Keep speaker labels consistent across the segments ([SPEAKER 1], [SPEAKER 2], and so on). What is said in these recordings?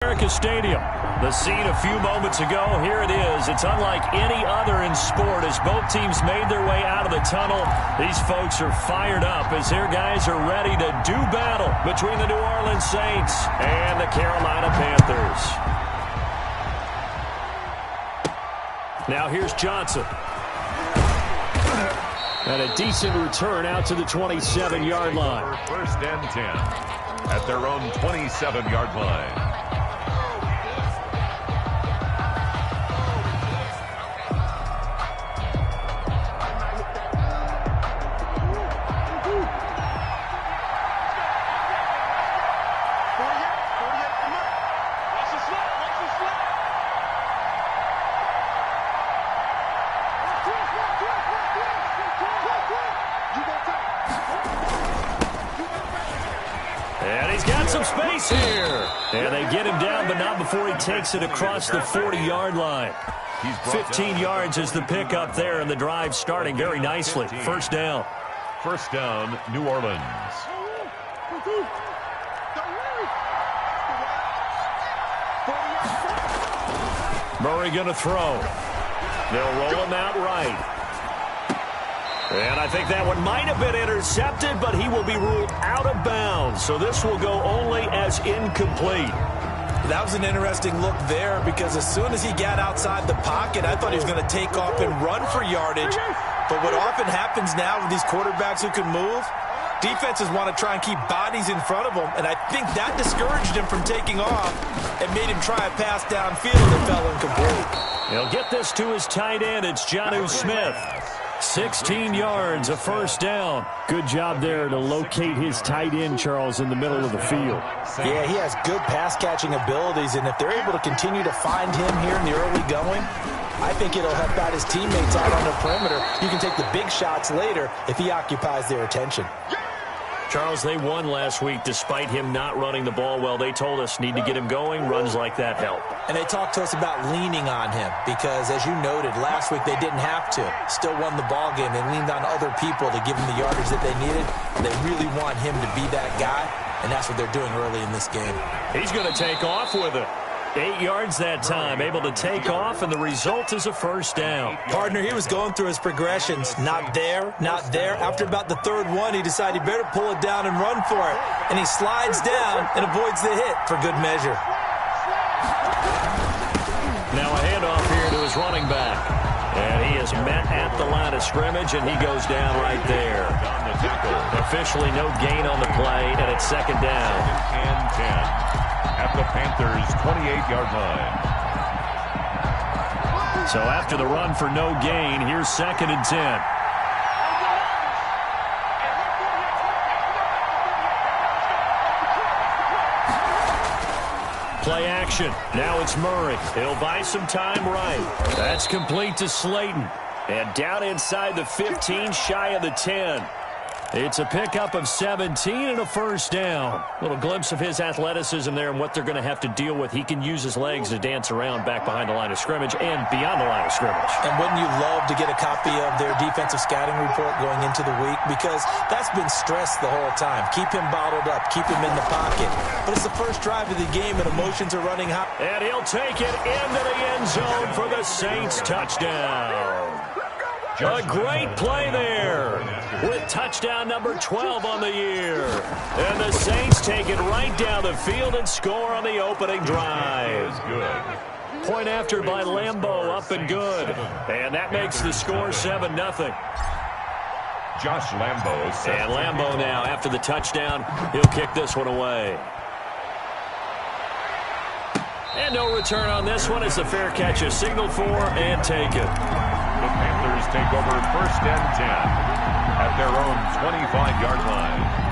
[SPEAKER 1] America Stadium. The scene a few moments ago, here it is. It's unlike any other in sport as both teams made their way out of the tunnel. These folks are fired up as their guys are ready to do battle between the New Orleans Saints and the Carolina Panthers. Now here's Johnson. And a decent return out to the 27-yard line.
[SPEAKER 2] First and 10 at their own 27-yard line.
[SPEAKER 1] And he's got some space here. And they get him down, but not before he takes it across the 40-yard line. 15 yards is the pickup there, and the drive starting very nicely. First down.
[SPEAKER 2] First down, New Orleans.
[SPEAKER 1] Murray going to throw. They'll roll him out right. And I think that one might have been intercepted, but he will be ruled out of bounds. So this will go only as incomplete.
[SPEAKER 3] That was an interesting look there because as soon as he got outside the pocket, I thought he was going to take off and run for yardage. But what often happens now with these quarterbacks who can move, defenses want to try and keep bodies in front of them. And I think that discouraged him from taking off and made him try a pass downfield and fell incomplete.
[SPEAKER 1] He'll get this to his tight end. It's Jonnu Smith. 16 yards, a first down. Good job there to locate his tight end, Charles, in the middle of the field.
[SPEAKER 3] Yeah, he has good pass-catching abilities, and if they're able to continue to find him here in the early going, I think it'll help out his teammates out on the perimeter. You can take the big shots later if he occupies their attention.
[SPEAKER 1] Charles, they won last week despite him not running the ball well. They told us need to get him going. Runs like that help.
[SPEAKER 3] And they talked to us about leaning on him because, as you noted, last week they didn't have to. Still won the ball game. They leaned on other people to give him the yardage that they needed. And they really want him to be that guy, and that's what they're doing early in this game.
[SPEAKER 1] He's going to take off with it. 8 yards that time, able to take off, and the result is a first down.
[SPEAKER 3] Partner, he was going through his progressions. Not there, not there. After about the third one, he decided he better pull it down and run for it. And he slides down and avoids the hit for good measure.
[SPEAKER 1] Now a handoff here to his running back. And he is met at the line of scrimmage, and he goes down right there. Officially no gain on the play, and it's second down.
[SPEAKER 2] And 10. At the Panthers' 28-yard line.
[SPEAKER 1] So after the run for no gain, here's second and 10. Play action. Now it's Murray. He'll buy some time right. That's complete to Slayton. And down inside the 15, shy of the 10. It's a pickup of 17 and a first down. Little glimpse of his athleticism there and what they're going to have to deal with. He can use his legs to dance around back behind the line of scrimmage and beyond the line of scrimmage.
[SPEAKER 3] And wouldn't you love to get a copy of their defensive scouting report going into the week? Because that's been stressed the whole time. Keep him bottled up. Keep him in the pocket. But it's the first drive of the game and emotions are running high.
[SPEAKER 1] And he'll take it into the end zone for the Saints touchdown. A great play there with touchdown number 12 on the year. And the Saints take it right down the field and score on the opening drive. Point after by Lambo, up and good. And that makes the score 7-0.
[SPEAKER 2] Josh Lambo.
[SPEAKER 1] And Lambo now, after the touchdown, he'll kick this one away. And no return on this one. It's a fair catch, a signal for, and take it.
[SPEAKER 2] The Panthers take over first and 10 at their own 25-yard line.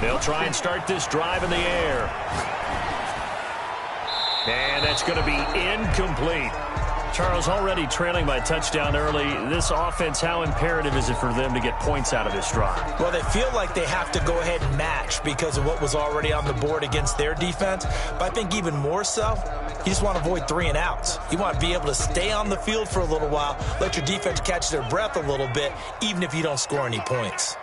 [SPEAKER 1] They'll try and start this drive in the air. And that's going to be incomplete. Charles, already trailing by touchdown early. This offense, how imperative is it for them to get points out of this drive?
[SPEAKER 3] Well, they feel like they have to go ahead and match because of what was already on the board against their defense. But I think even more so, you just want to avoid 3 and outs. You want to be able to stay on the field for a little while, let your defense catch their breath a little bit, even if you don't score any points.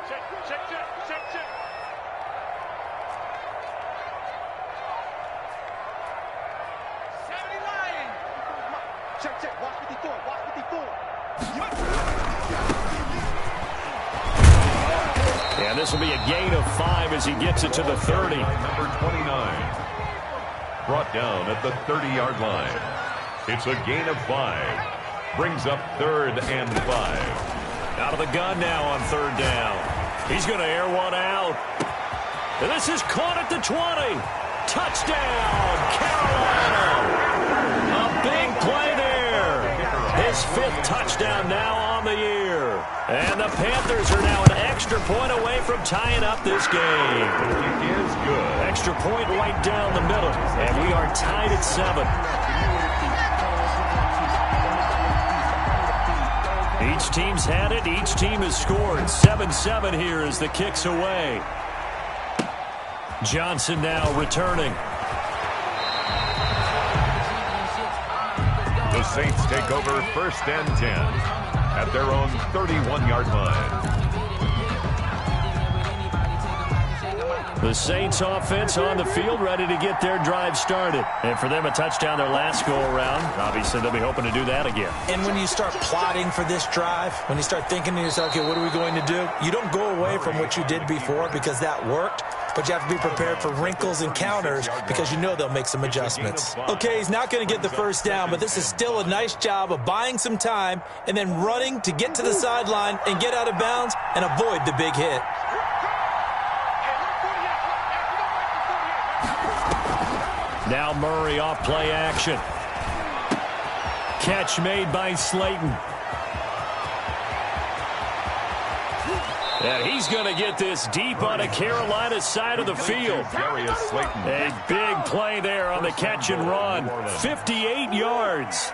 [SPEAKER 1] And this will be a gain of 5 as he gets it to the 30.
[SPEAKER 2] Number 29. Brought down at the 30-yard line. It's a gain of 5. Brings up 3rd and 5.
[SPEAKER 1] Out of the gun now on 3rd down. He's going to air one out. And this is caught at the 20. Touchdown, Carolina. A big play there. His 5th touchdown now on the year. And the Panthers are now an extra point away from tying up this game.
[SPEAKER 2] It is good.
[SPEAKER 1] Extra point right down the middle. And we are tied at 7. Each team's had it. Each team has scored. 7-7 here as the kick's away. Johnson now returning.
[SPEAKER 2] The Saints take over 1st and 10 at their own 31-yard line.
[SPEAKER 1] The Saints offense on the field ready to get their drive started. And for them, a touchdown their last go-around. Obviously, they'll be hoping to do that again.
[SPEAKER 3] And when you start plotting for this drive, when you start thinking to yourself, okay, what are we going to do? You don't go away from what you did before because that worked. But you have to be prepared for wrinkles and counters because you know they'll make some adjustments. Okay, he's not going to get the 1st down, but this is still a nice job of buying some time and then running to get to the sideline and get out of bounds and avoid the big hit.
[SPEAKER 1] Now Murray off play action. Catch made by Slayton. And he's going to get this deep on the Carolina side of the field. A big play there on the catch and run. 58 yards.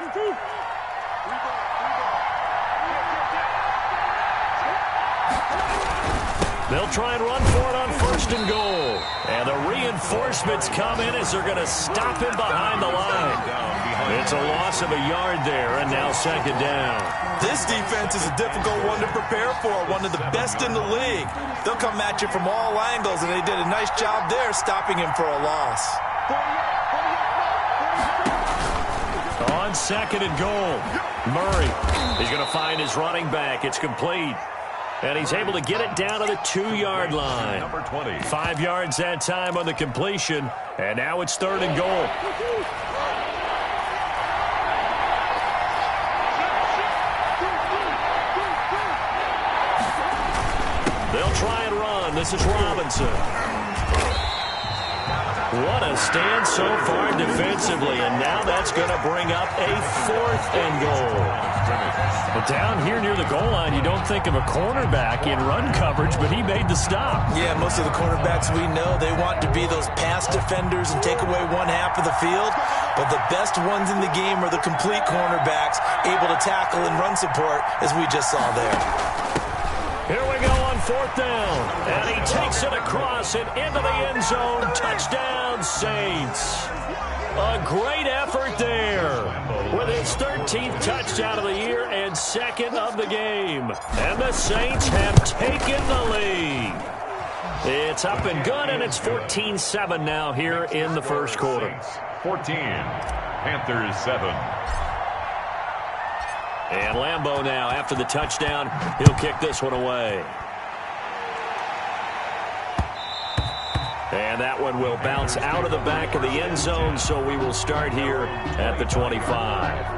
[SPEAKER 1] They'll try and run for it on 1st and goal. And the reinforcements come in as they're going to stop him behind the line. It's a loss of a yard there, and now 2nd down.
[SPEAKER 3] This defense is a difficult one to prepare for, one of the best in the league. They'll come at you from all angles, and they did a nice job there stopping him for a loss.
[SPEAKER 1] On 2nd and goal, Murray is going to find his running back. It's complete. And he's able to get it down to the 2-yard line.
[SPEAKER 2] Number 20.
[SPEAKER 1] 5 yards that time on the completion. And now it's 3rd and goal. They'll try and run. This is Robinson. What a stand so far defensively, and now that's going to bring up a 4th and goal. But down here near the goal line, you don't think of a cornerback in run coverage, but he made the stop.
[SPEAKER 3] Yeah, most of the cornerbacks we know, they want to be those pass defenders and take away one half of the field. But the best ones in the game are the complete cornerbacks, able to tackle and run support, as we just saw there.
[SPEAKER 1] Here we go on 4th down. And he takes it across and into the end zone. Touchdown, Saints. A great effort there with his 13th touchdown of the year and 2nd of the game. And the Saints have taken the lead. It's up and good, and it's 14-7 now here in the 1st quarter.
[SPEAKER 2] 14, Panthers 7.
[SPEAKER 1] And Lambeau now, after the touchdown, he'll kick this one away. And that one will bounce out of the back of the end zone, so we will start here at the 25.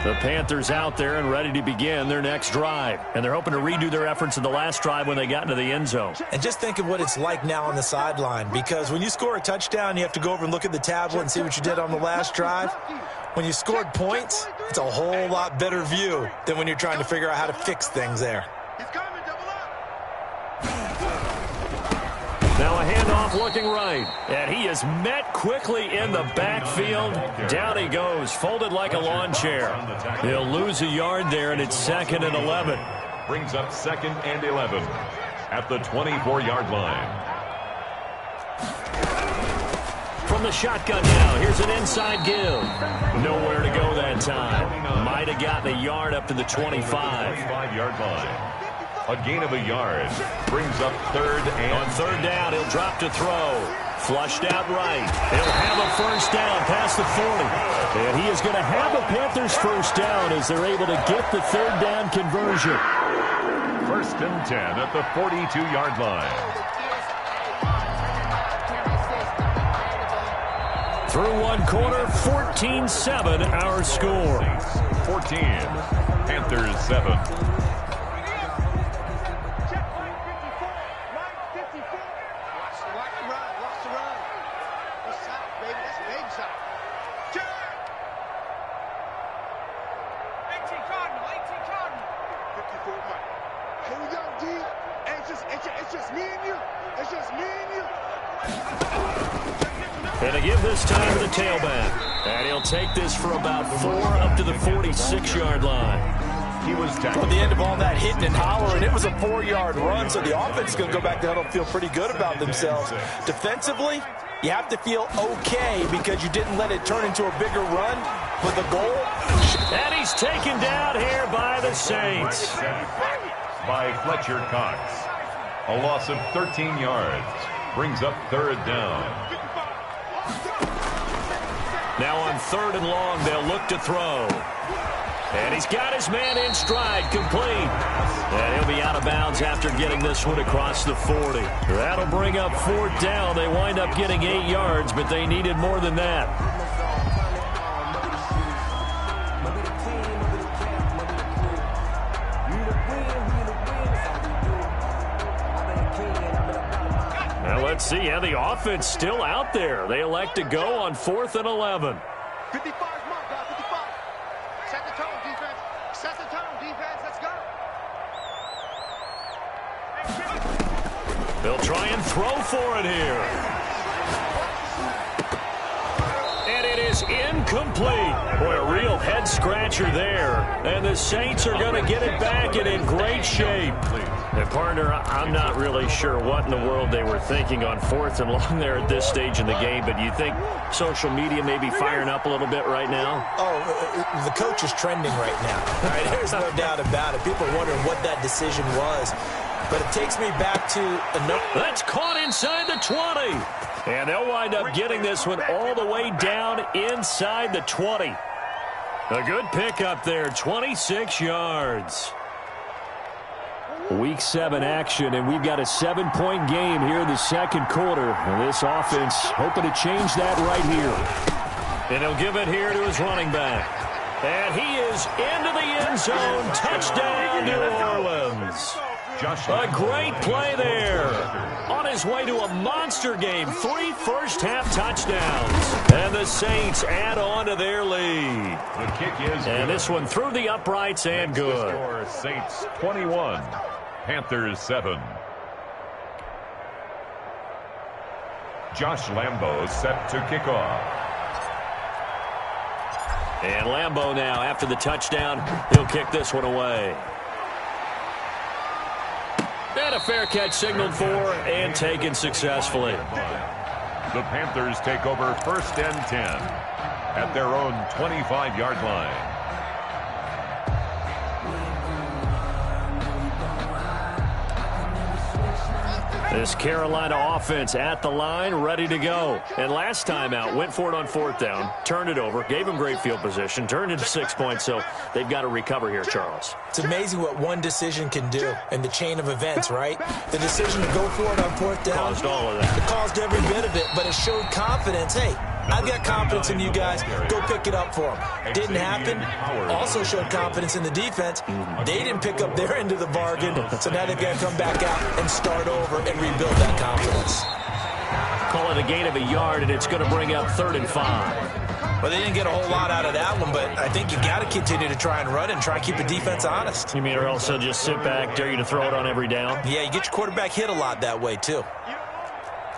[SPEAKER 1] The Panthers out there and ready to begin their next drive. And they're hoping to redo their efforts in the last drive when they got into the end zone.
[SPEAKER 3] And just think of what it's like now on the sideline, because when you score a touchdown, you have to go over and look at the tablet and see what you did on the last drive. When you scored points, It's a whole lot better view than when you're trying to figure out how to fix things there.
[SPEAKER 1] Now a handoff looking right. And he is met quickly in the backfield. Down he goes, folded like a lawn chair. He'll lose a yard there, and it's 2nd and 11.
[SPEAKER 2] Brings up 2nd and 11 at the 24-yard line.
[SPEAKER 1] From the shotgun now, here's an inside give. Nowhere to go that time. Might have gotten a yard up to the 25.
[SPEAKER 2] 25-yard line. A gain of a yard. Brings up 3rd and...
[SPEAKER 1] On 3rd down, he'll drop to throw. Flushed out right. He'll have a first down past the 40. And he is going to have the Panthers first down as they're able to get the 3rd down conversion.
[SPEAKER 2] 1st and 10 at the 42-yard line.
[SPEAKER 1] Through 1 quarter, 14-7 our score.
[SPEAKER 2] 14. Panthers 7.
[SPEAKER 1] And to give this time to the tailback. And he'll take this for about 4 up to the 46-yard line.
[SPEAKER 2] He was tackled.
[SPEAKER 3] At the end of all that hitting and hollering, it was a 4-yard run, so the offense is going to go back to huddle and feel pretty good about themselves. Defensively, you have to feel okay because you didn't let it turn into a bigger run with a goal.
[SPEAKER 1] And he's taken down here by the Saints.
[SPEAKER 2] By Fletcher Cox. A loss of 13 yards. Brings up 3rd down.
[SPEAKER 1] Now on 3rd and long, they'll look to throw. And he's got his man in stride, complete. And he'll be out of bounds after getting this one across the 40. That'll bring up 4th down. They wind up getting 8 yards, but they needed more than that. Now let's see how the offense still out there. They elect to go on 4th and 11.
[SPEAKER 4] 55 mark, guys, 55. Set the tone, defense. Set the tone, defense. Let's go.
[SPEAKER 1] They'll try and throw for it here. And it is incomplete. Boy, a real head-scratcher there. And the Saints are going to get it back and in great shape. And, partner, I'm not really sure what in the world they were thinking on 4th and long there at this stage in the game, but you think social media may be firing up a little bit right now?
[SPEAKER 3] Oh, the coach is trending right now. Right? There's no doubt about it. People are wondering what that decision was. But it takes me back to
[SPEAKER 1] That's caught inside the 20. And they'll wind up getting this one all the way down inside the 20. A good pickup there, 26 yards. Week 7 action, and we've got a 7-point game here in the 2nd quarter. And this offense hoping to change that right here. And he'll give it here to his running back. And he is into the end zone. Touchdown, New Orleans. A great play there. On his way to a monster game. 3 first-half touchdowns. And the Saints add on to their lead.
[SPEAKER 2] The kick is
[SPEAKER 1] and
[SPEAKER 2] good.
[SPEAKER 1] this one through the uprights and good.
[SPEAKER 2] Score, Saints 21, Panthers 7. Josh Lambo set to kick off.
[SPEAKER 1] And Lambo now, after the touchdown, he'll kick this one away. And a fair catch signaled for and taken successfully.
[SPEAKER 2] The Panthers take over 1st and 10 at their own 25-yard line.
[SPEAKER 1] This Carolina offense at the line, ready to go. And last time out, went for it on 4th down, turned it over, gave them great field position, turned it to 6 points, so they've got to recover here, Charles.
[SPEAKER 3] It's amazing what one decision can do in the chain of events, right? The decision to go for it on 4th down.
[SPEAKER 1] Caused all of that.
[SPEAKER 3] It caused every bit of it, but it showed confidence. Hey, I've got confidence in you guys. Go pick it up for them. Didn't happen. Also showed confidence in the defense. They didn't pick up their end of the bargain, so now they've got to come back out and start over and rebuild that confidence.
[SPEAKER 1] Call it a gain of a yard, and it's going to bring up 3rd and 5.
[SPEAKER 3] Well, they didn't get a whole lot out of that one, but I think you got to continue to try and run and try and keep the defense honest.
[SPEAKER 1] You mean, or else they'll just sit back, dare you to throw it on every down?
[SPEAKER 3] Yeah, you get your quarterback hit a lot that way, too.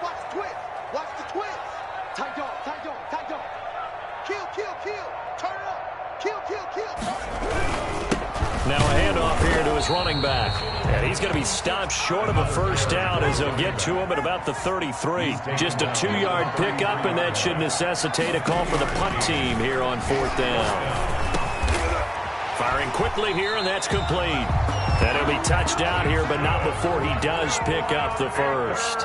[SPEAKER 4] Watch the twist. Watch the twist. Tight dog, tight dog, tight dog. Kill, kill, kill. Turn it up. Kill, kill, kill.
[SPEAKER 1] Now a handoff here to his running back. And he's going to be stopped short of a first down as they'll get to him at about the 33. Just a 2-yard pickup, and that should necessitate a call for the punt team here on 4th down. Firing quickly here, and that's complete. That'll be touchdown here, but not before he does pick up the first.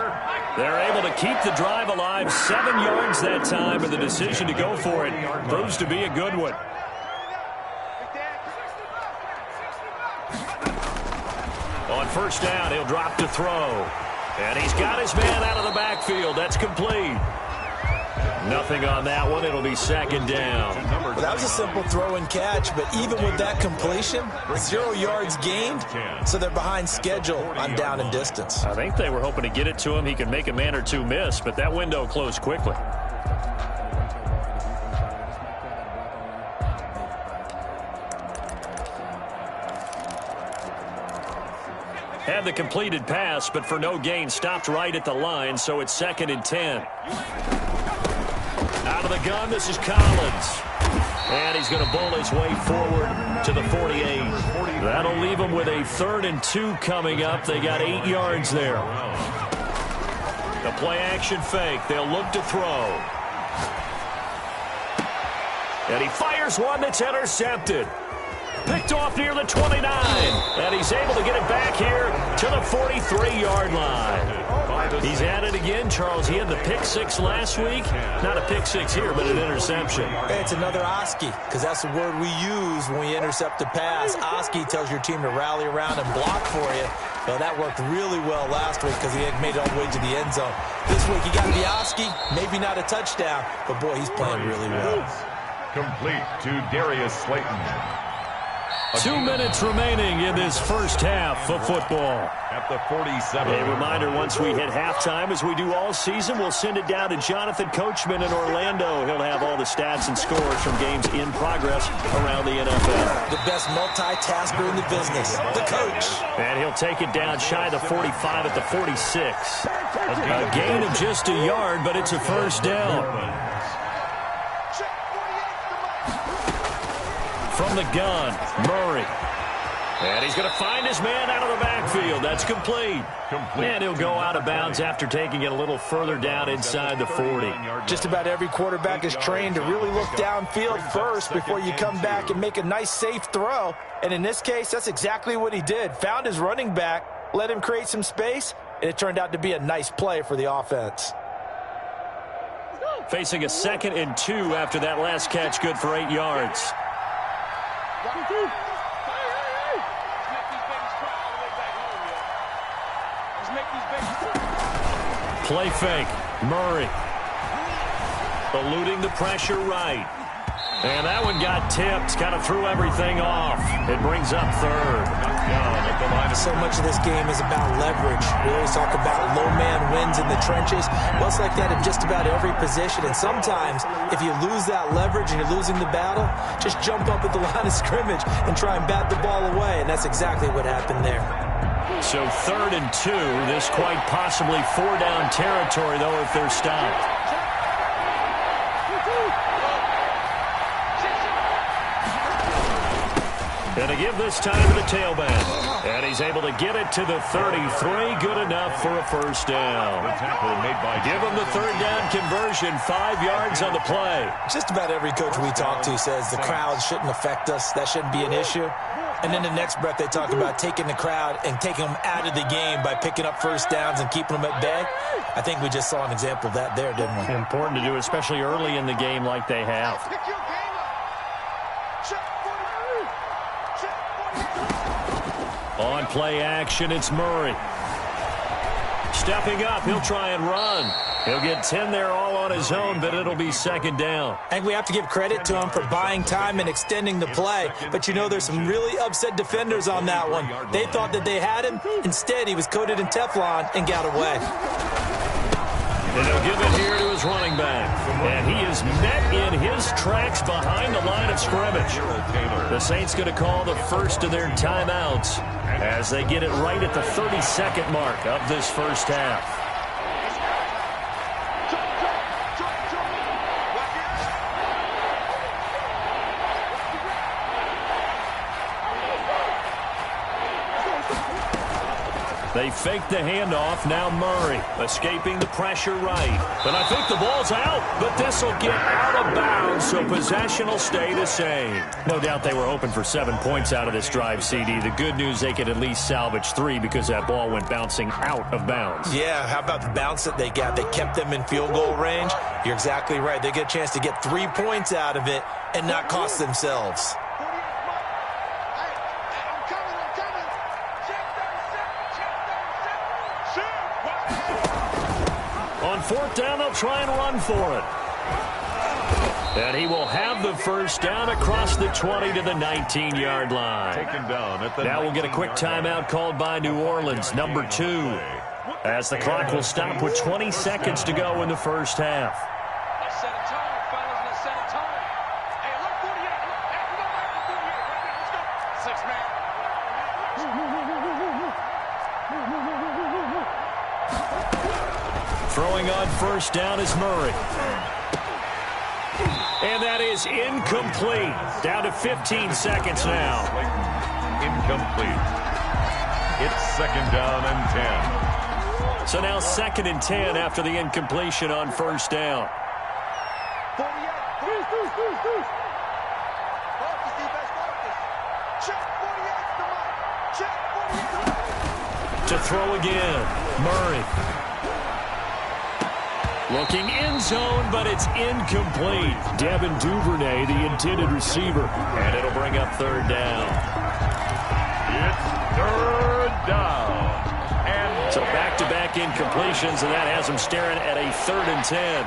[SPEAKER 1] They're able to keep the drive alive, 7 yards that time, and the decision to go for it proves to be a good one. On first down, he'll drop to throw. And he's got his man out of the backfield. That's complete. Nothing on that one. It'll be 2nd down.
[SPEAKER 3] Well, that was a simple throw and catch, but even with that completion, 0 yards gained, so they're behind schedule on down and distance.
[SPEAKER 1] I think they were hoping to get it to him. He could make a man or two miss, but that window closed quickly. Had the completed pass, but for no gain, stopped right at the line, so it's 2nd and 10. Out of the gun, this is Collins. And he's going to bowl his way forward to the 48. That'll leave him with a 3rd and 2 coming up. They got 8 yards there. The play-action fake. They'll look to throw. And he fires one that's intercepted. Picked off near the 29, and he's able to get it back here to the 43-yard line. He's at it again, Charles. He had the pick 6 last week. Not a pick 6 here, but an interception.
[SPEAKER 3] It's another Oski, because that's the word we use when we intercept a pass. Oski tells your team to rally around and block for you. Well, that worked really well last week because he had made it all the way to the end zone. This week he got the Oski, maybe not a touchdown, but boy, he's playing really well.
[SPEAKER 2] Complete to Darius Slayton.
[SPEAKER 1] 2 minutes remaining in this first half of football.
[SPEAKER 2] At the 47.
[SPEAKER 1] A reminder, once we hit halftime, as we do all season, we'll send it down to Jonathan Coachman in Orlando. He'll have all the stats and scores from games in progress around the NFL.
[SPEAKER 3] The best multitasker in the business, the coach.
[SPEAKER 1] And he'll take it down shy of the 45 at the 46. A gain of just a yard, but it's a first down. From the gun, Murray. And he's going to find his man out of the backfield. That's complete. And he'll go out of bounds after taking it a little further down inside the 40.
[SPEAKER 3] Just about every quarterback is trained to really look downfield first before you come back and make a nice, safe throw. And in this case, that's exactly what he did. Found his running back, let him create some space, and it turned out to be a nice play for the offense.
[SPEAKER 1] Facing a 2nd and 2 after that last catch, good for 8 yards. Play fake. Murray. Eluding the pressure right. And that one got tipped. Kind of threw everything off. It brings up 3rd.
[SPEAKER 3] So much of this game is about leverage. We always talk about low man wins in the trenches. Well, it's like that in just about every position. And sometimes, if you lose that leverage and you're losing the battle, just jump up at the line of scrimmage and try and bat the ball away. And that's exactly what happened there.
[SPEAKER 1] So 3rd and 2. This quite possibly 4-down territory, though, if they're stopped. And to give this time to the tailback. And he's able to get it to the 33. Good enough for a first down. Give him the 3rd down conversion. 5 yards on the play.
[SPEAKER 3] Just about every coach we talk to says the crowd shouldn't affect us. That shouldn't be an issue. And then the next breath they talk about taking the crowd and taking them out of the game by picking up first downs and keeping them at bay. I think we just saw an example of that there, didn't we?
[SPEAKER 1] Important to do, especially early in the game like they have. On play action, it's Murray. Stepping up, he'll try and run. He'll get 10 there all on his own, but it'll be 2nd down.
[SPEAKER 3] I think we have to give credit to him for buying time and extending the play. But, you know, there's some really upset defenders on that one. They thought that they had him. Instead, he was coated in Teflon and got away.
[SPEAKER 1] And he'll give it here to his running back. And he is met in his tracks behind the line of scrimmage. The Saints going to call the first of their timeouts as they get it right at the 32nd mark of this first half. They fake the handoff. Now Murray escaping the pressure right. But I think the ball's out. But this will get out of bounds, so possession will stay the same. No doubt they were hoping for 7 points out of this drive, CD. The good news, they could at least salvage 3 because that ball went bouncing out of bounds.
[SPEAKER 3] Yeah, how about the bounce that they got? They kept them in field goal range. You're exactly right. They get a chance to get 3 points out of it and not cost themselves.
[SPEAKER 1] On fourth down, they'll try and run for it. And he will have the first down across the 20 to the 19-yard line.
[SPEAKER 2] Taken down at the
[SPEAKER 1] now we'll get a quick timeout called by New Orleans, number 2, as the clock will stop with 20 seconds to go in the first half.
[SPEAKER 5] Let's set a tone, fellas. Let's set a tone. Hey, look, 48. Look, hey, we go back to 48. Right now, let's go. 6 man.
[SPEAKER 1] Throwing on first down is Murray. And that is incomplete. Down to 15 seconds now.
[SPEAKER 2] Incomplete. It's second down and 10.
[SPEAKER 1] So now second and 10 after the incompletion on first down.
[SPEAKER 4] 48. Focus, defense, focus. Check 48's the mark. Check 48.
[SPEAKER 1] To throw again, Murray. Looking end zone, but it's incomplete. Devin Duvernay, the intended receiver. And it'll bring up third down.
[SPEAKER 2] It's third down. And
[SPEAKER 1] So back-to-back incompletions, and that has them staring at a 3rd and 10.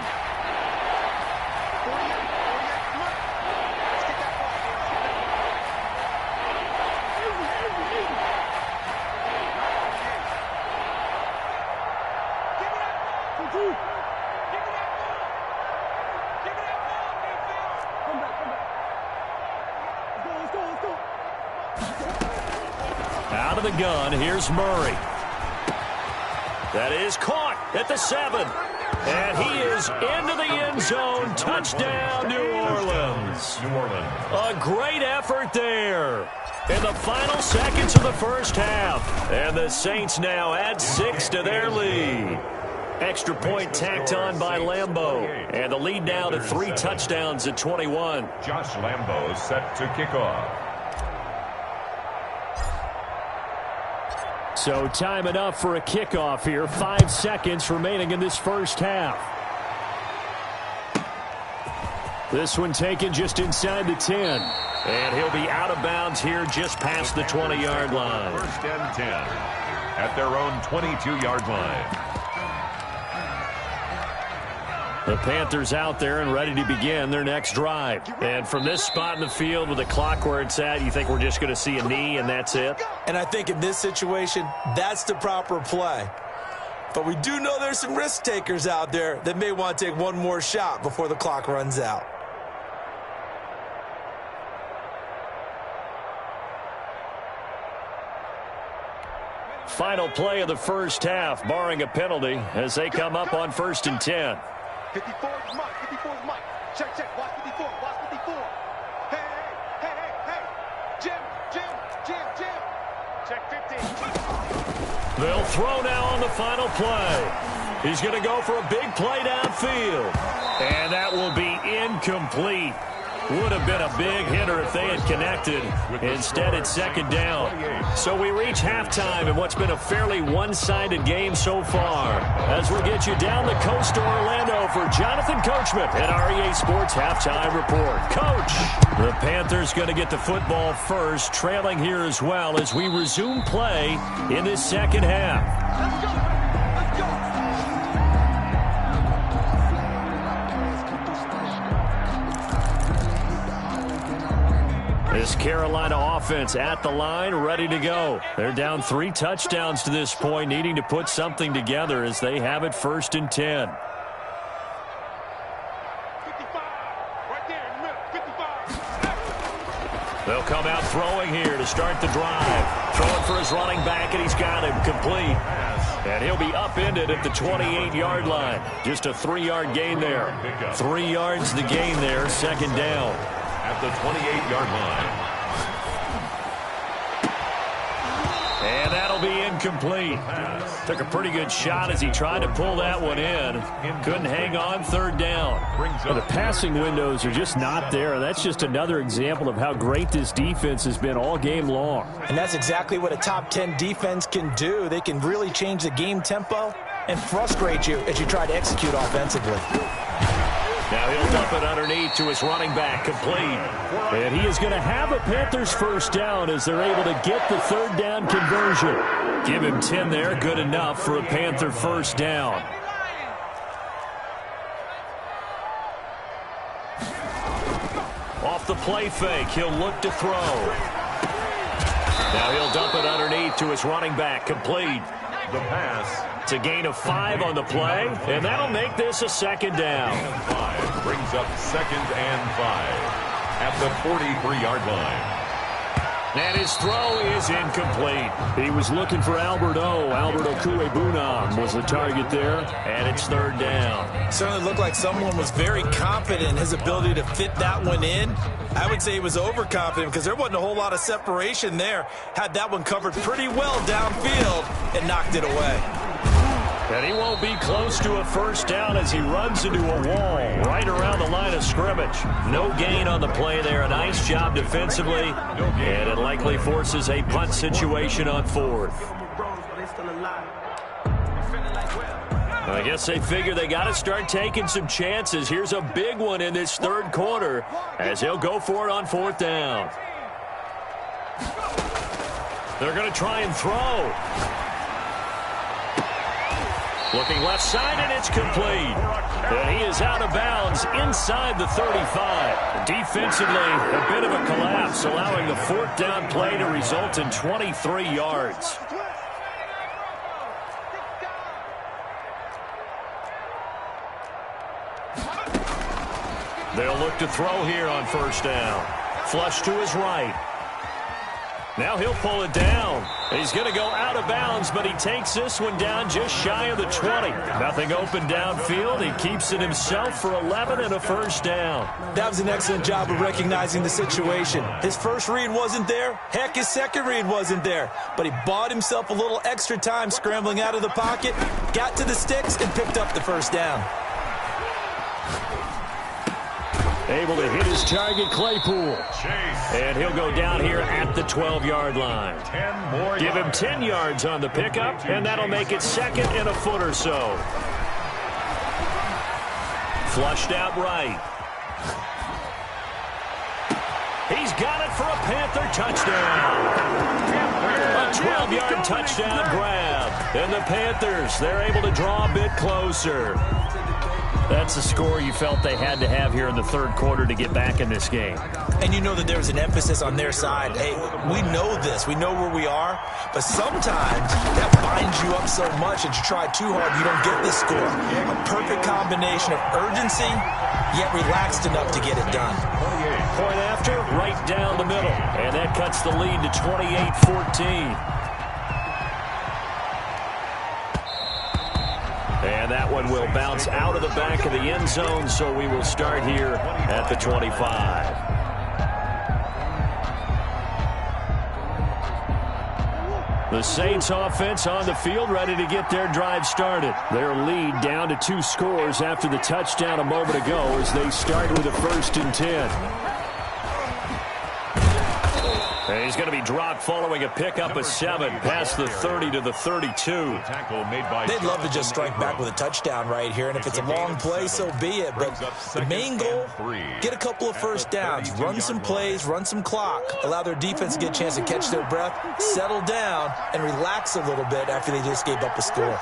[SPEAKER 1] Out of the gun, here's Murray. That is caught at the 7. And he is into the end zone. Touchdown, New Orleans.
[SPEAKER 2] New Orleans.
[SPEAKER 1] A great effort there in the final seconds of the first half. And the Saints now add 6 to their lead. Extra point tacked on by Lambo. And the lead now to 3 touchdowns at 21.
[SPEAKER 2] Josh Lambo set to kick off.
[SPEAKER 1] So time enough for a kickoff here. 5 seconds remaining in this first half. This one taken just inside the 10. And he'll be out of bounds here just past the 20-yard line.
[SPEAKER 2] First and 10 at their own 22-yard line.
[SPEAKER 1] The Panthers out there and ready to begin their next drive. And from this spot in the field with the clock where it's at, you think we're just going to see a knee and that's it?
[SPEAKER 3] And I think in this situation, that's the proper play. But we do know there's some risk takers out there that may want to take one more shot before the clock runs out.
[SPEAKER 1] Final play of the first half, barring a penalty, as they come up on 1st and 10.
[SPEAKER 4] 54 is Mike. 54 is Mike. Check, check. Watch 54. Watch 54. Hey, hey, hey, hey, hey. Jim. Check 15.
[SPEAKER 1] They'll throw now on the final play. He's going to go for a big play downfield. And that will be incomplete. Would have been a big hitter if they had connected. Instead, it's second down. So we reach halftime in what's been a fairly one-sided game so far. As we'll get you down the coast to Orlando for Jonathan Coachman at REA Sports Halftime Report. Coach, the Panthers going to get the football first, trailing here as well as we resume play in this second half.
[SPEAKER 4] Let's go.
[SPEAKER 1] This Carolina offense at the line, ready to go. They're down 3 touchdowns to this point, needing to put something together as they have it 1st and 10.
[SPEAKER 4] 55. Right there in the middle. 55.
[SPEAKER 1] They'll come out throwing here to start the drive. Throwing for his running back, and he's got him complete. And he'll be upended at the 28-yard line. Just a 3-yard gain there. 3 yards the gain there, 2nd down.
[SPEAKER 2] At the 28-yard line.
[SPEAKER 1] And that'll be incomplete. Took a pretty good shot as he tried to pull that one in. Couldn't hang on, 3rd down.
[SPEAKER 6] Well, the passing windows are just not there. That's just another example of how great this defense has been all game long.
[SPEAKER 3] And that's exactly what a top 10 defense can do. They can really change the game tempo and frustrate you as you try to execute offensively.
[SPEAKER 1] Now he'll dump it underneath to his running back, complete. And he is going to have a Panthers 1st down as they're able to get the 3rd down conversion. Give him 10 there, good enough for a Panther 1st down. Off the play fake, he'll look to throw. Now he'll dump it underneath to his running back, complete.
[SPEAKER 2] The pass.
[SPEAKER 1] It's a gain of 5 on the play, and that'll make this a 2nd down.
[SPEAKER 2] 5 brings up 2nd and 5 at the 43-yard line.
[SPEAKER 1] And his throw is incomplete.
[SPEAKER 6] He was looking for Albert Okuebunam was the target there.
[SPEAKER 1] And it's 3rd down.
[SPEAKER 3] Certainly looked like someone was very confident in his ability to fit that one in. I would say he was overconfident because there wasn't a whole lot of separation there. Had that one covered pretty well downfield and knocked it away.
[SPEAKER 1] And he won't be close to a 1st down as he runs into a wall right around the line of scrimmage. No gain on the play there. A nice job defensively. And it likely forces a punt situation on 4th. I guess they figure they got to start taking some chances. Here's a big one in this 3rd quarter as he'll go for it on 4th down. They're going to try and throw. Looking left side, and it's complete. And he is out of bounds inside the 35. Defensively, a bit of a collapse, allowing the 4th down play to result in 23 yards. They'll look to throw here on 1st down. Flush to his right. Now he'll pull it down. He's going to go out of bounds, but he takes this one down just shy of the 20. Nothing open downfield. He keeps it himself for 11 and a 1st down.
[SPEAKER 3] That was an excellent job of recognizing the situation. His first read wasn't there. Heck, his second read wasn't there. But he bought himself a little extra time scrambling out of the pocket, got to the sticks, and picked up the 1st down.
[SPEAKER 1] Able to hit his target, Claypool. And he'll go down here at the 12-yard line.
[SPEAKER 2] 10 more
[SPEAKER 1] Give him 10 yards on the pickup, and that'll make it 2nd and a foot or so. Flushed out right. He's got it for a Panther touchdown. A 12-yard touchdown grab. And the Panthers, they're able to draw a bit closer. That's the score you felt they had to have here in the 3rd quarter to get back in this game.
[SPEAKER 3] And you know that there was an emphasis on their side. Hey, we know this. We know where we are. But sometimes that binds you up so much that you try too hard, you don't get the score. A perfect combination of urgency, yet relaxed enough to get it done.
[SPEAKER 1] Point after, right down the middle. And that cuts the lead to 28-14. And that one will bounce out of the back of the end zone, so we will start here at the 25. The Saints offense on the field, ready to get their drive started. Their lead down to 2 scores after the touchdown a moment ago as they start with a 1st and 10. And he's going to be dropped following a pickup of 7 past the 30 to the 32.
[SPEAKER 3] They'd love to just strike back with a touchdown right here, and if it's a long play, so be it. But the main goal, get a couple of 1st downs, run some plays, run some clock, allow their defense to get a chance to catch their breath, settle down, and relax a little bit after they just gave up a score.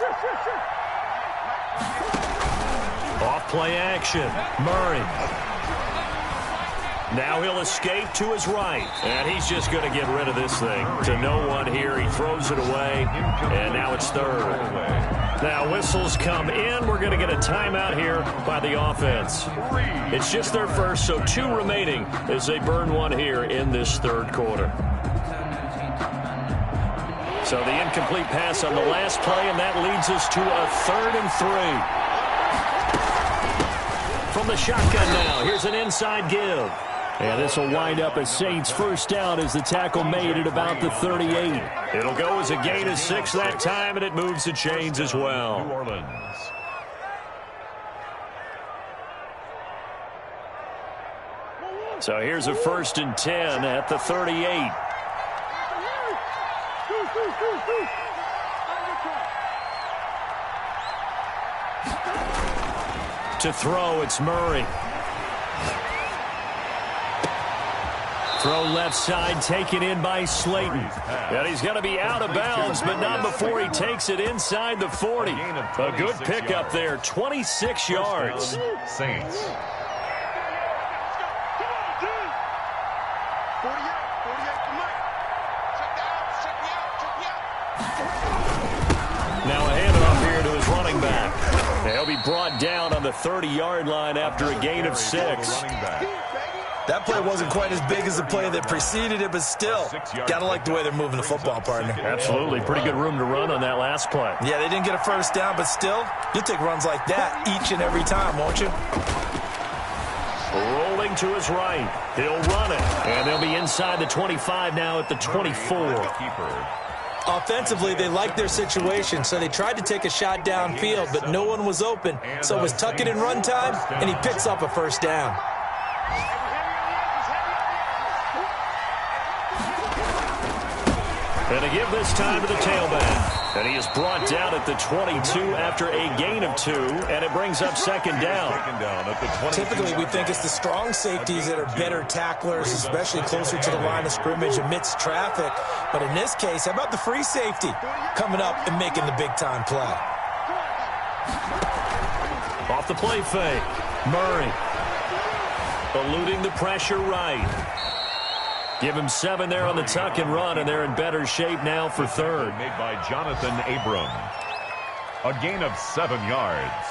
[SPEAKER 1] Off play action, Murray. Now he'll escape to his right. And he's just going to get rid of this thing. To no one here. He throws it away. And now it's third. Now whistles come in. We're going to get a timeout here by the offense. It's just their first, so 2 remaining as they burn one here in this third quarter. So the incomplete pass on the last play, and that leads us to a 3rd and 3. From the shotgun now, here's an inside give. And this will wind up a Saints first down as the tackle made at about the 38. It'll go as a gain of 6 that time, and it moves the chains as well.
[SPEAKER 2] New Orleans.
[SPEAKER 1] So here's a 1st and 10 at the 38. To throw, it's Murray. Throw left side, taken in by Slayton. And he's going to be out of bounds, but not before he takes it inside the 40. A good pickup there, 26 yards.
[SPEAKER 2] Saints.
[SPEAKER 1] Now a handoff here to his running back. He'll be brought down on the 30-yard line after a gain of 6.
[SPEAKER 3] That play wasn't quite as big as the play that preceded it, but still, gotta like the way they're moving the football, partner.
[SPEAKER 1] Absolutely. Pretty good room to run on that last play.
[SPEAKER 3] Yeah, they didn't get a first down, but still, you'll take runs like that each and every time, won't you?
[SPEAKER 1] Rolling to his right. He'll run it. And they'll be inside the 25 now at the 24.
[SPEAKER 3] Offensively, they liked their situation, so they tried to take a shot downfield, but no one was open. So it was tuck it in run time, and he picks up a first down.
[SPEAKER 1] And to give this time to the tailback. And he is brought down at the 22 after a gain of 2, and it brings up 2nd down.
[SPEAKER 3] Typically, we think it's the strong safeties that are better tacklers, especially closer to the line of scrimmage amidst traffic. But in this case, how about the free safety coming up and making the big-time play?
[SPEAKER 1] Off the play fake. Murray eluding the pressure right. Give him 7 there on the tuck and run, and they're in better shape now for 3rd.
[SPEAKER 2] Made by Jonathan Abram. A gain of 7 yards.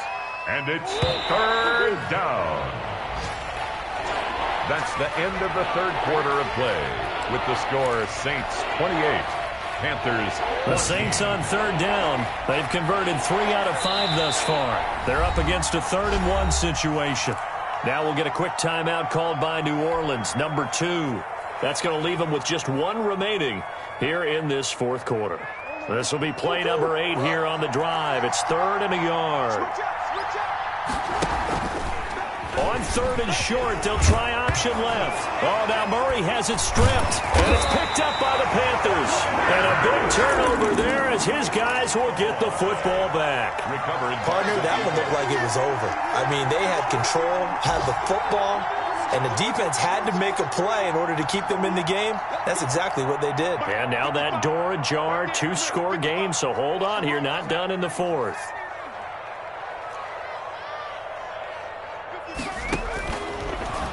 [SPEAKER 2] And it's 3rd down. That's the end of the 3rd quarter of play. With the score, Saints 28, Panthers.
[SPEAKER 1] The Saints on 3rd down. They've converted 3 out of 5 thus far. They're up against a 3rd and 1 situation. Now we'll get a quick timeout called by New Orleans, number 2. That's going to leave them with just 1 remaining here in this 4th quarter. This will be play number 8 here on the drive. It's 3rd and a yard. On 3rd and short, they'll try option left. Oh, now Murray has it stripped, and it's picked up by the Panthers. And a big turnover there as his guys will get the football back.
[SPEAKER 2] Recovered.
[SPEAKER 3] Partner, that one looked like it was over. I mean, they had control, had the football, and the defense had to make a play in order to keep them in the game. That's exactly what they did.
[SPEAKER 1] And now that door ajar, 2-score game, so hold on here, not done in the 4th.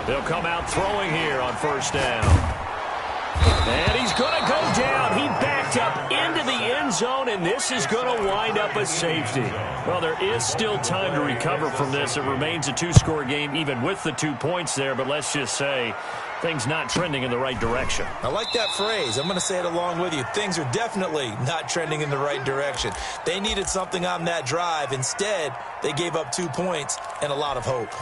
[SPEAKER 1] They'll come out throwing here on 1st down. And he's going to go down. He backed up into the end zone, and this is going to wind up a safety. Well, there is still time to recover from this. It remains a 2-score game, even with the 2 points there, but let's just say things not trending in the right direction.
[SPEAKER 3] I like that phrase. I'm going to say it along with you. Things are definitely not trending in the right direction. They needed something on that drive. Instead, they gave up 2 points and a lot of hope.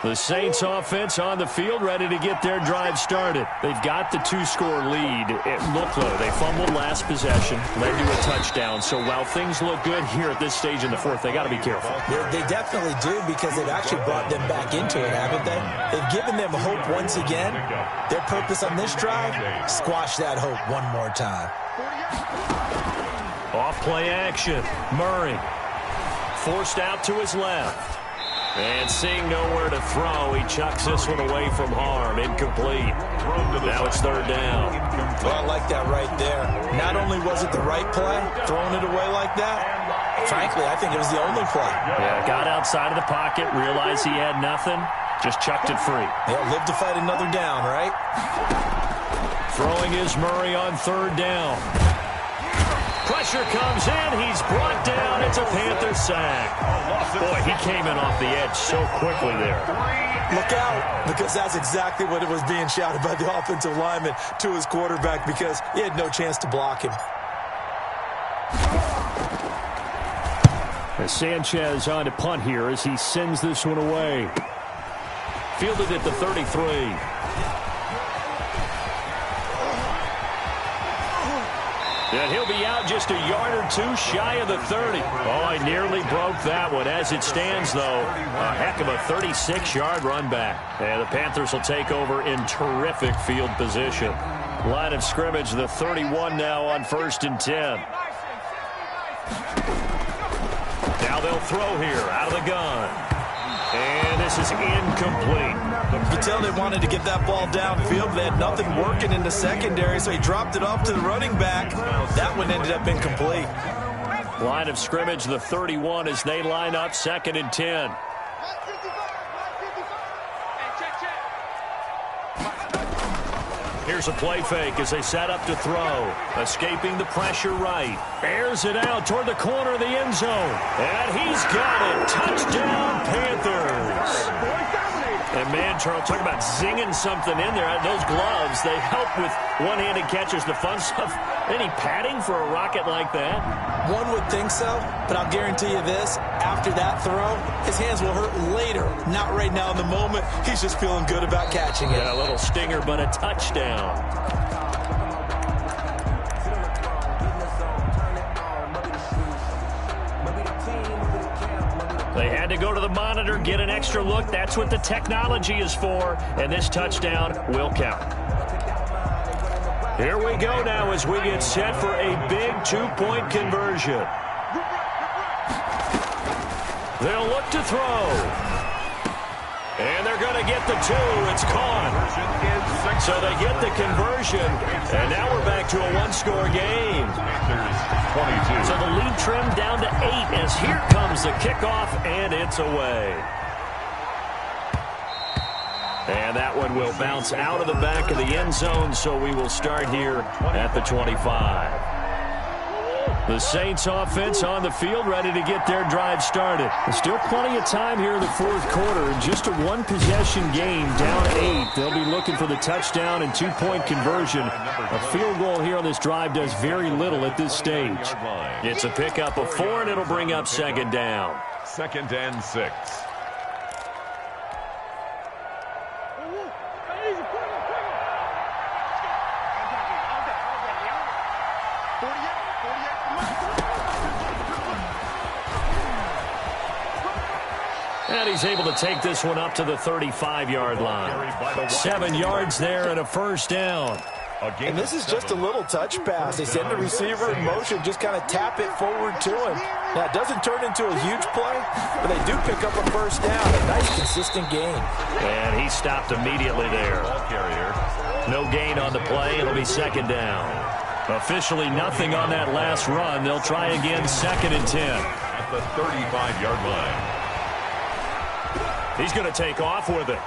[SPEAKER 1] The Saints offense on the field, ready to get their drive started. They've got the 2-score lead. It looked low. They fumbled last possession, led to a touchdown. So while things look good here at this stage in the 4th, they got to be careful.
[SPEAKER 3] They definitely do, because they've actually brought them back into it, haven't they? They've given them hope once again. Their purpose on this drive, squash that hope one more time.
[SPEAKER 1] Off play action. Murray forced out to his left. And seeing nowhere to throw, he chucks this one away from harm. Incomplete. Now it's 3rd down.
[SPEAKER 3] Well, I like that right there. Not only was it the right play, throwing it away like that, frankly, I think it was the only play.
[SPEAKER 1] Yeah, got outside of the pocket, realized he had nothing,
[SPEAKER 6] Just chucked it free.
[SPEAKER 3] They'll live to fight another down, right?
[SPEAKER 6] Throwing is Murray on third down. Pressure comes in. He's brought down. It's a Panther sack. Boy, he came in off the edge so quickly there.
[SPEAKER 3] Look out, because that's exactly what it was being shouted by the offensive lineman to his quarterback, because he had no chance to block him.
[SPEAKER 6] As Sanchez on to punt here as he sends this one away. Fielded at the 33. And he'll be out just a yard or two shy of the 30. Oh, I nearly broke that one. As it stands, though, a heck of a 36-yard run back. And the Panthers will take over in terrific field position. Line of scrimmage, the 31 now on 1st and 10. Now they'll throw here out of the gun. And this is incomplete.
[SPEAKER 3] You can tell they wanted to get that ball downfield. They had nothing working in the secondary, so he dropped it off to the running back. That one ended up incomplete.
[SPEAKER 6] Line of scrimmage, the 31 as they line up 2nd and 10. Here's a play fake as they set up to throw. Escaping the pressure right. Airs it out toward the corner of the end zone. And he's got it. Touchdown, Panthers. And man, Charles, talk about zinging something in there. Those gloves, they help with one-handed catches, the fun stuff. Any padding for a rocket like that?
[SPEAKER 3] One would think so, but I'll guarantee you this. After that throw, his hands will hurt later. Not right now in the moment. He's just feeling good about catching it.
[SPEAKER 6] Yeah, a little stinger, but a touchdown. They had to go to the monitor, get an extra look. That's what the technology is for. And this touchdown will count. Here we go now as we get set for a big 2-point conversion. They'll look to throw. And they're going to get the 2. It's caught. So they get the conversion. And now we're back to a one-score game. So the lead trimmed down to 8 as here comes the kickoff, and it's away. And that one will bounce out of the back of the end zone, so we will start here at the 25. The Saints offense on the field, ready to get their drive started. There's still plenty of time here in the 4th quarter. Just a one-possession game, down 8. They'll be looking for the touchdown and 2-point conversion. A field goal here on this drive does very little at this stage. It's a pickup of 4, and it'll bring up 2nd down.
[SPEAKER 2] 2nd and 6.
[SPEAKER 6] And he's able to take this one up to the 35-yard line. 7 yards there and a 1st down.
[SPEAKER 3] And this is just a little touch pass. They send the receiver in motion, just kind of tap it forward to him. Now, it doesn't turn into a huge play, but they do pick up a 1st down. A nice, consistent gain.
[SPEAKER 6] And he stopped immediately there. No gain on the play. It'll be 2nd down. Officially nothing on that last run. They'll try again 2nd and 10.
[SPEAKER 2] At the 35-yard line.
[SPEAKER 6] He's going to take off with it.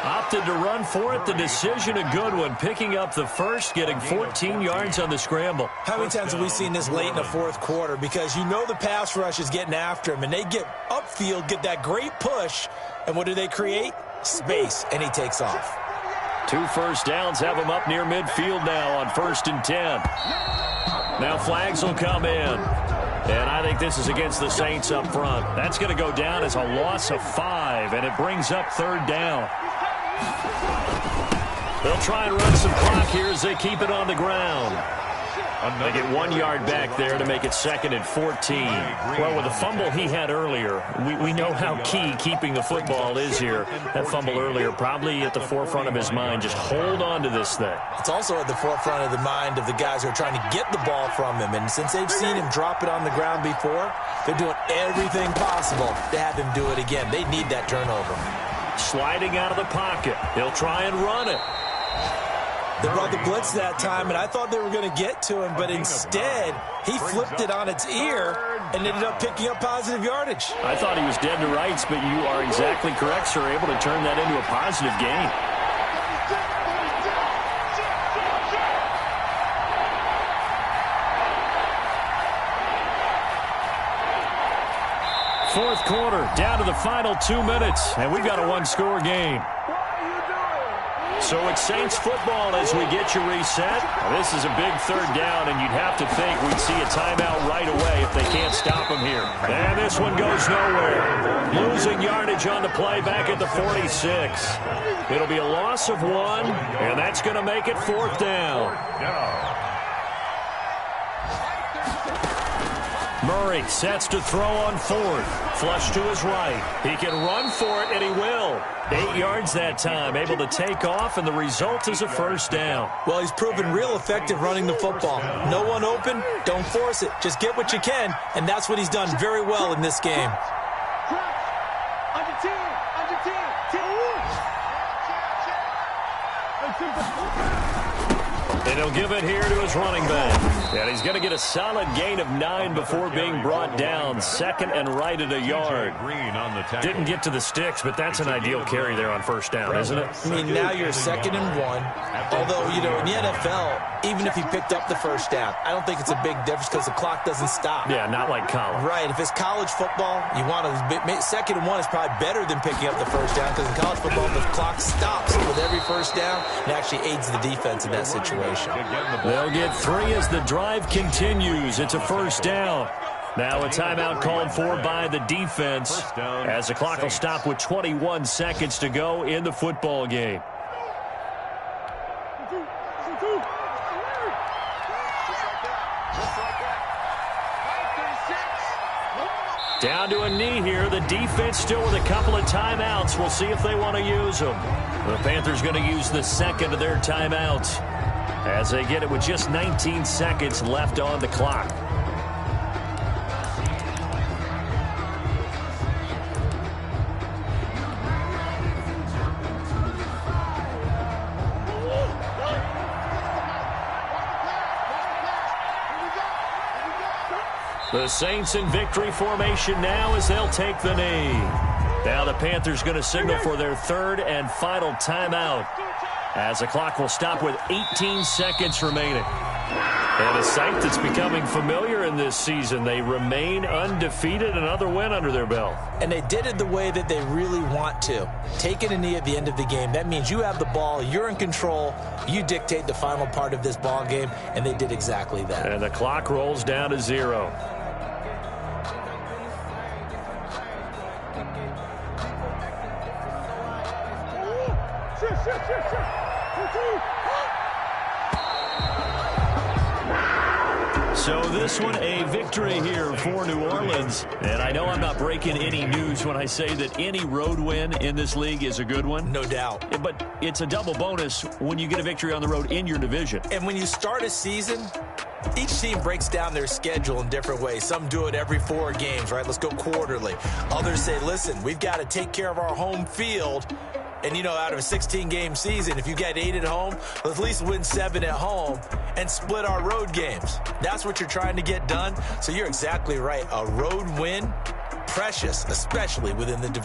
[SPEAKER 6] Opted to run for it. The decision a good one. Picking up the 1st, getting 14 yards on the scramble.
[SPEAKER 3] How many times have we seen this late in the 4th quarter? Because you know the pass rush is getting after him, and they get upfield, get that great push, and what do they create? Space, and he takes off.
[SPEAKER 6] 2 1st downs have him up near midfield now on 1st and 10. Now flags will come in. And I think this is against the Saints up front. That's going to go down as a loss of 5, and it brings up 3rd down. They'll try and run some clock here as they keep it on the ground. They get 1 yard back there to make it 2nd and 14. Well, with the fumble he had earlier, we know how key keeping the football is here. That fumble earlier probably at the forefront of his mind. Just hold on to this thing.
[SPEAKER 3] It's also at the forefront of the mind of the guys who are trying to get the ball from him. And since they've seen him drop it on the ground before, they're doing everything possible to have him do it again. They need that turnover.
[SPEAKER 6] Sliding out of the pocket. He'll try and run it.
[SPEAKER 3] They brought the blitz that time, and I thought they were going to get to him, but instead, he flipped it on its ear and ended up picking up positive yardage.
[SPEAKER 6] I thought he was dead to rights, but you are exactly correct, sir, able to turn that into a positive gain. Fourth quarter, down to the final 2 minutes, and we've got a one-score game. So it's Saints football as we get you reset. This is a big third down, and you'd have to think we'd see a timeout right away if they can't stop him here. And this one goes nowhere. Losing yardage on the play back at the 46. It'll be a loss of 1, and that's going to make it fourth down. Murray sets to throw on fourth. Flush to his right. He can run for it, and he will. 8 yards that time, able to take off, and the result is a first down.
[SPEAKER 3] Well, he's proven real effective running the football. No one open, don't force it. Just get what you can, and that's what he's done very well in this game.
[SPEAKER 6] And he'll give it here to his running back. And he's going to get a solid gain of 9 before being brought down. Second and right at a yard. Didn't get to the sticks, but that's an ideal carry there on first down, isn't it?
[SPEAKER 3] I mean, now you're 2nd and 1. Although, you know, in the NFL, even if he picked up the first down, I don't think it's a big difference because the clock doesn't stop.
[SPEAKER 6] Yeah, not like college.
[SPEAKER 3] Right. If it's college football, you want to 2nd and 1 is probably better than picking up the first down because in college football, the clock stops with every first down. It actually aids the defense in that situation.
[SPEAKER 6] They'll get 3 as the drive continues. It's a first down. Now a timeout called for by the defense as the clock will stop with 21 seconds to go in the football game. Down to a knee here. The defense still with a couple of timeouts. We'll see if they want to use them. The Panthers going to use the second of their timeouts as they get it with just 19 seconds left on the clock. The Saints in victory formation now as they'll take the knee. Now the Panthers going to signal for their third and final timeout as the clock will stop with 18 seconds remaining. And a sight that's becoming familiar in this season. They remain undefeated, another win under their belt.
[SPEAKER 3] And they did it the way that they really want to. Taking a knee at the end of the game, that means you have the ball, you're in control, you dictate the final part of this ball game, and they did exactly that.
[SPEAKER 6] And the clock rolls down to 0. So this one, a victory here for New Orleans. And I know I'm not breaking any news when I say that any road win in this league is a good one.
[SPEAKER 3] No doubt.
[SPEAKER 6] But it's a double bonus when you get a victory on the road in your division.
[SPEAKER 3] And when you start a season, each team breaks down their schedule in different ways. Some do it every 4 games, right? Let's go quarterly. Others say, listen, we've got to take care of our home field. And, you know, out of a 16-game season, if you get 8 at home, let's at least win 7 at home and split our road games. That's what you're trying to get done. So you're exactly right. A road win, precious, especially within the division.